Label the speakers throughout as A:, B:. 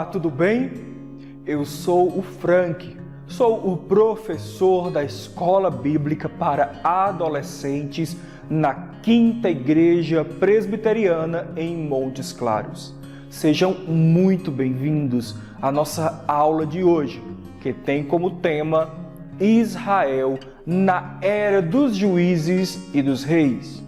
A: Olá, tudo bem? Eu sou o Frank, sou o professor da Escola Bíblica para Adolescentes na Quinta Igreja Presbiteriana em Montes Claros. Sejam muito bem-vindos à nossa aula de hoje, que tem como tema Israel na Era dos Juízes e dos Reis.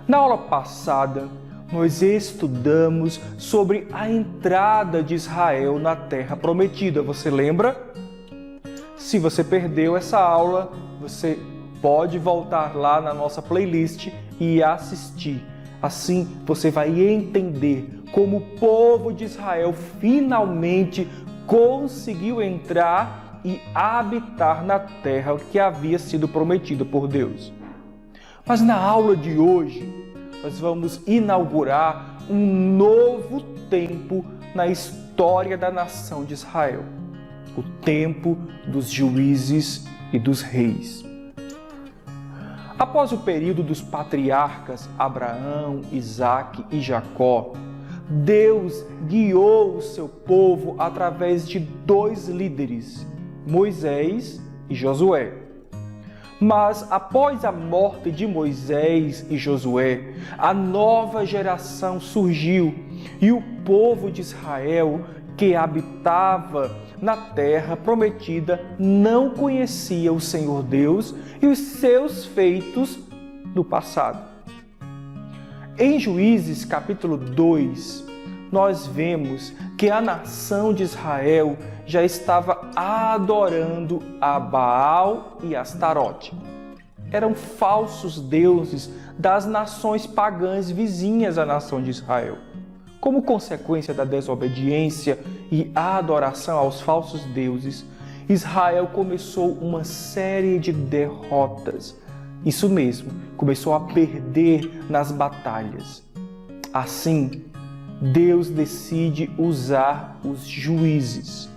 A: Na aula passada, nós estudamos sobre a entrada de Israel na Terra Prometida. Você lembra? Se você perdeu essa aula, você pode voltar lá na nossa playlist e assistir. Assim, você vai entender como o povo de Israel finalmente conseguiu entrar e habitar na terra que havia sido prometida por Deus. Mas na aula de hoje, nós vamos inaugurar um novo tempo na história da nação de Israel, o tempo dos juízes e dos reis. Após o período dos patriarcas Abraão, Isaque e Jacó, Deus guiou o seu povo através de dois líderes, Moisés e Josué. Mas após a morte de Moisés e Josué, a nova geração surgiu e o povo de Israel, que habitava na terra prometida, não conhecia o Senhor Deus e os seus feitos do passado. Em Juízes capítulo 2, nós vemos que a nação de Israel já estava adorando a Baal e Astarote. Eram falsos deuses das nações pagãs vizinhas à nação de Israel. Como consequência da desobediência e a adoração aos falsos deuses, Israel começou uma série de derrotas. Isso mesmo, começou a perder nas batalhas. Assim, Deus decide usar os juízes.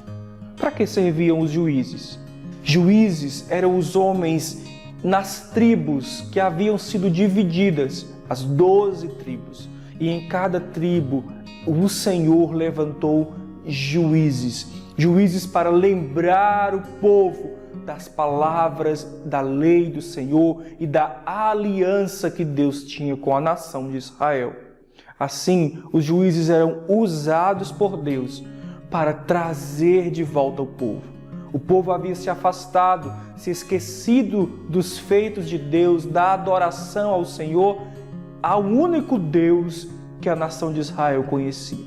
A: Para que serviam os juízes? Juízes eram os homens nas tribos que haviam sido divididas, as 12 tribos. E em cada tribo, o Senhor levantou juízes. Juízes para lembrar o povo das palavras da lei do Senhor e da aliança que Deus tinha com a nação de Israel. Assim, os juízes eram usados por Deus para trazer de volta o povo. O povo havia se afastado, se esquecido dos feitos de Deus, da adoração ao Senhor, ao único Deus que a nação de Israel conhecia.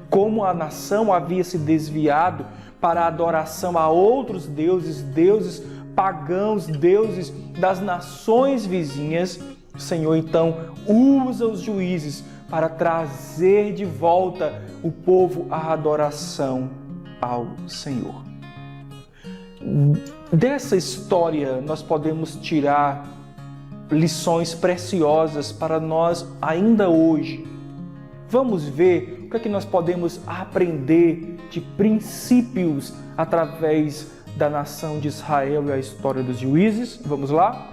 A: Como a nação havia se desviado para a adoração a outros deuses, deuses pagãos, deuses das nações vizinhas, o Senhor então usa os juízes para trazer de volta o povo à adoração ao Senhor. Dessa história, nós podemos tirar lições preciosas para nós ainda hoje. Vamos ver o que nós podemos aprender de princípios através da nação de Israel e a história dos juízes. Vamos lá?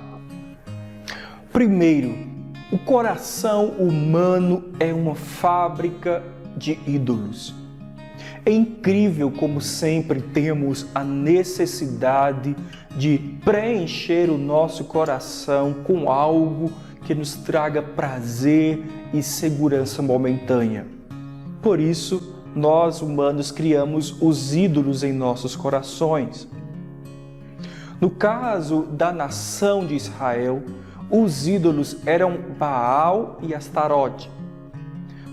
A: Primeiro, o coração humano é uma fábrica de ídolos. É incrível como sempre temos a necessidade de preencher o nosso coração com algo que nos traga prazer e segurança momentânea. Por isso, nós humanos criamos os ídolos em nossos corações. No caso da nação de Israel, os ídolos eram Baal e Astarote.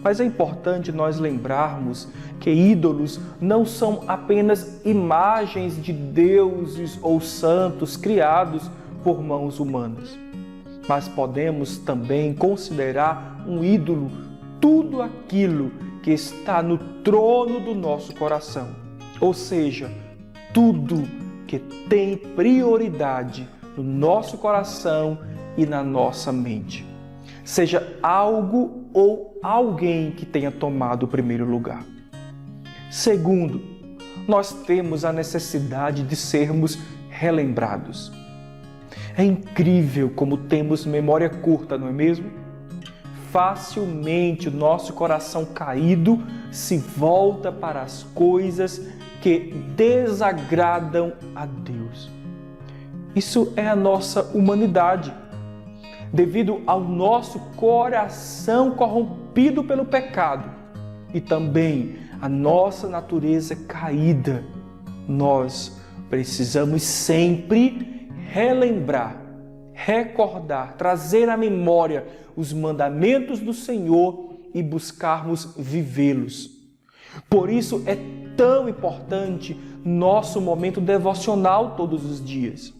A: Mas é importante nós lembrarmos que ídolos não são apenas imagens de deuses ou santos criados por mãos humanas. Mas podemos também considerar um ídolo tudo aquilo que está no trono do nosso coração. Ou seja, tudo que tem prioridade no nosso coração e na nossa mente. Seja algo ou alguém que tenha tomado o primeiro lugar. Segundo, nós temos a necessidade de sermos relembrados. É incrível como temos memória curta, não é mesmo? facilmente o nosso coração caído se volta para as coisas que desagradam a Deus. Isso é a nossa humanidade, devido ao nosso coração corrompido pelo pecado e também a nossa natureza caída. Nós precisamos sempre relembrar, recordar, trazer à memória os mandamentos do Senhor e buscarmos vivê-los. Por isso é tão importante nosso momento devocional todos os dias.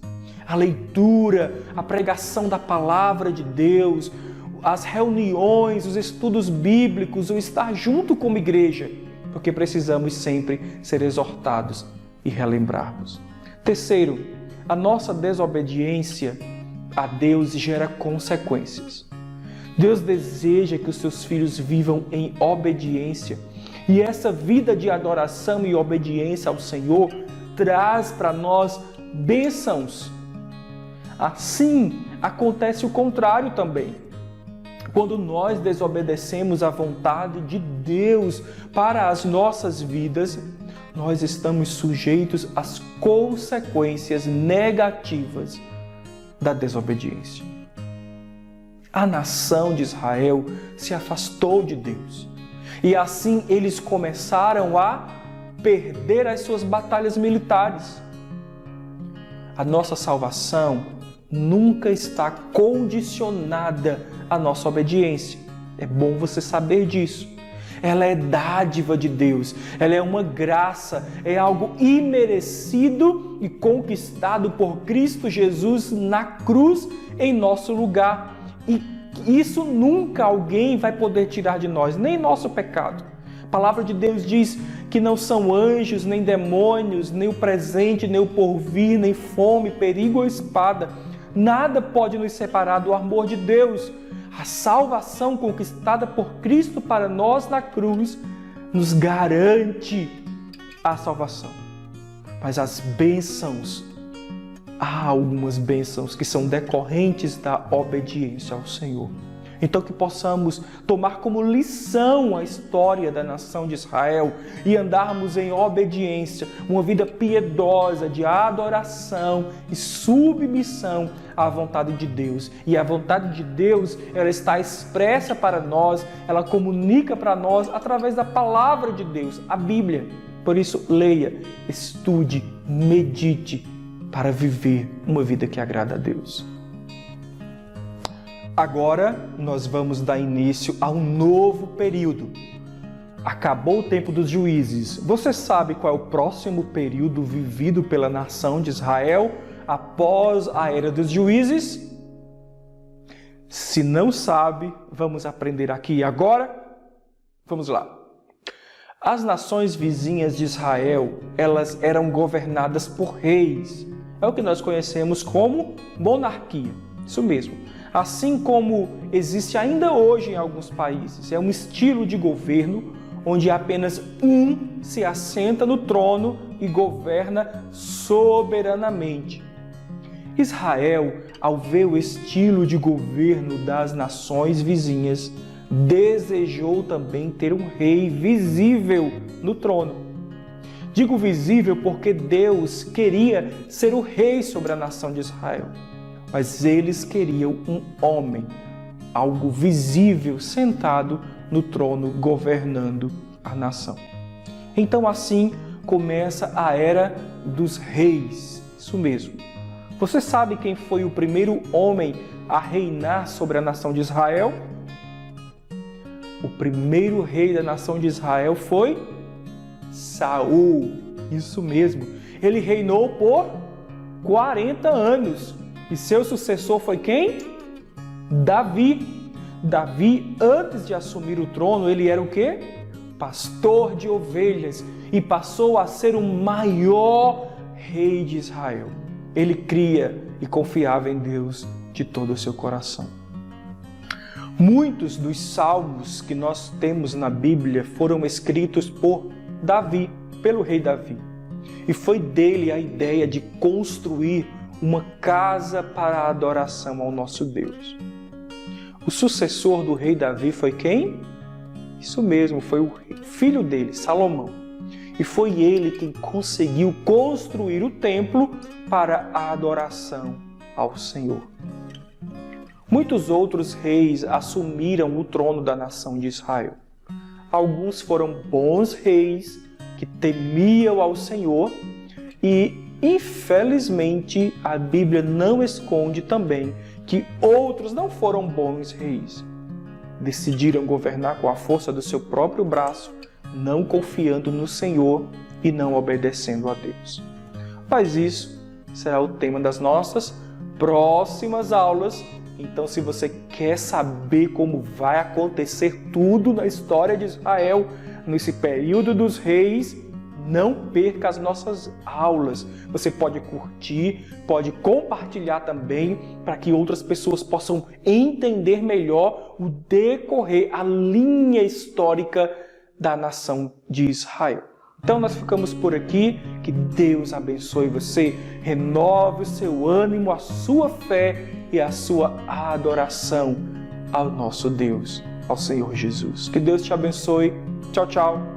A: A leitura, a pregação da palavra de Deus, as reuniões, os estudos bíblicos, o estar junto como igreja, porque precisamos sempre ser exortados e relembrarmos. Terceiro, a nossa desobediência a Deus gera consequências. Deus deseja que os seus filhos vivam em obediência, e essa vida de adoração e obediência ao Senhor traz para nós bênçãos. Assim, acontece o contrário também. Quando nós desobedecemos à vontade de Deus para as nossas vidas, nós estamos sujeitos às consequências negativas da desobediência. A nação de Israel se afastou de Deus e assim eles começaram a perder as suas batalhas militares. A nossa salvação nunca está condicionada à nossa obediência. É bom você saber disso. Ela é dádiva de Deus, ela é uma graça, é algo imerecido e conquistado por Cristo Jesus na cruz em nosso lugar. E isso nunca alguém vai poder tirar de nós, nem nosso pecado. A palavra de Deus diz que não são anjos, nem demônios, nem o presente, nem o porvir, nem fome, perigo ou espada. Nada pode nos separar do amor de Deus. A salvação conquistada por Cristo para nós na cruz nos garante a salvação. Mas as bênçãos, há algumas bênçãos que são decorrentes da obediência ao Senhor. Então que possamos tomar como lição a história da nação de Israel e andarmos em obediência, uma vida piedosa de adoração e submissão à vontade de Deus. E a vontade de Deus, ela está expressa para nós, ela comunica para nós através da palavra de Deus, a Bíblia. Por isso, leia, estude, medite para viver uma vida que agrada a Deus. Agora nós vamos dar início a um novo período. Acabou o tempo dos juízes. Você sabe qual é o próximo período vivido pela nação de Israel após a era dos juízes? Se não sabe, vamos aprender aqui agora. Vamos lá. As nações vizinhas de Israel, elas eram governadas por reis. É o que nós conhecemos como monarquia. Isso mesmo. Assim como existe ainda hoje em alguns países, é um estilo de governo onde apenas um se assenta no trono e governa soberanamente. Israel, ao ver o estilo de governo das nações vizinhas, desejou também ter um rei visível no trono. Digo visível porque Deus queria ser o rei sobre a nação de Israel. Mas eles queriam um homem, algo visível, sentado no trono, governando a nação. Então assim começa a era dos reis, isso mesmo. Você sabe quem foi o primeiro homem a reinar sobre a nação de Israel? O primeiro rei da nação de Israel foi Saul, isso mesmo. Ele reinou por 40 anos. E seu sucessor foi quem? Davi. Davi, antes de assumir o trono, ele era o quê? Pastor de ovelhas e passou a ser o maior rei de Israel. Ele cria e confiava em Deus de todo o seu coração. Muitos dos salmos que nós temos na Bíblia foram escritos por Davi, pelo rei Davi. E foi dele a ideia de construir uma casa para a adoração ao nosso Deus. O sucessor do rei Davi foi quem? Isso mesmo, foi o filho dele, Salomão. E foi ele quem conseguiu construir o templo para a adoração ao Senhor. Muitos outros reis assumiram o trono da nação de Israel. Alguns foram bons reis que temiam ao Senhor e, infelizmente, a Bíblia não esconde também que outros não foram bons reis. Decidiram governar com a força do seu próprio braço, não confiando no Senhor e não obedecendo a Deus. Mas isso será o tema das nossas próximas aulas. Então, se você quer saber como vai acontecer tudo na história de Israel, nesse período dos reis, não perca as nossas aulas. Você pode curtir, pode compartilhar também, para que outras pessoas possam entender melhor o decorrer, a linha histórica da nação de Israel. Então nós ficamos por aqui, que Deus abençoe você, renove o seu ânimo, a sua fé e a sua adoração ao nosso Deus, ao Senhor Jesus. Que Deus te abençoe. Tchau, tchau.